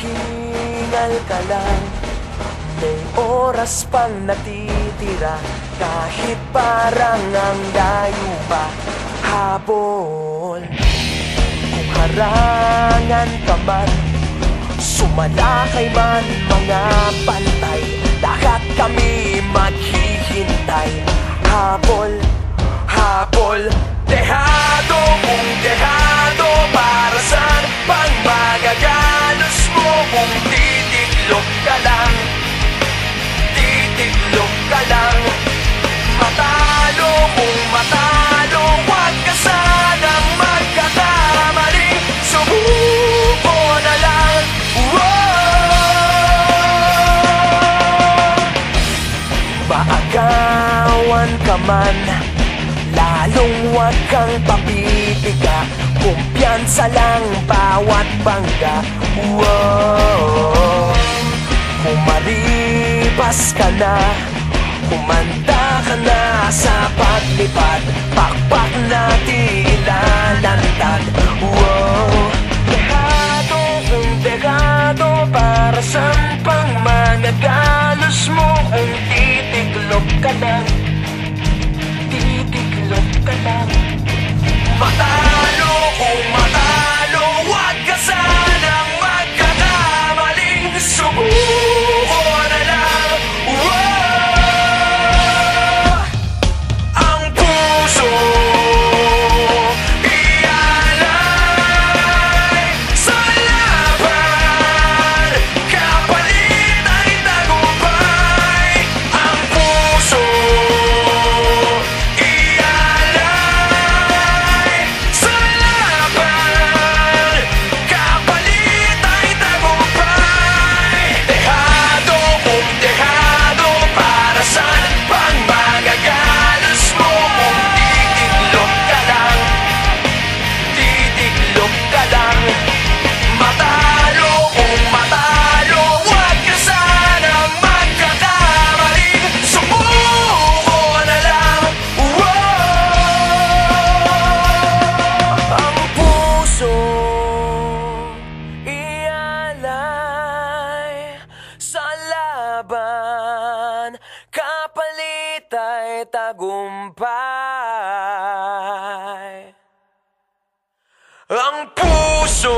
Maghingal ka lang, may oras pang natitira. Kahit parang ang layo pa, habol. Kung harangan ka man, sumalakay man mga pantay, lahat kami maghihintay. Habol, habol, dehado kung dehado. Para saan pang magagalos mo kung titiklop ka lang? Titiklop ka lang. Matalo kung matalo, huwag ka sanang magkakamali. Subuko na lang. Maagawan ka man, lalong huwag kang papipiga. Kumpiyansa lang bawat bangga. Kung maribas ka na, kumanda ka na sa paglipad, pakpak natin ilalantad. Dehado kung dehado, para saan pang magagalos mo kung titiklop ka lang? Titiklop ka lang. Matalo kung matalo, huwag ka sanang magkakamaling. Subuko na lang. Ang puso ialay sa laban, kapalit ay tagumpay. Ang puso kapalit ay tagumpay. Ang puso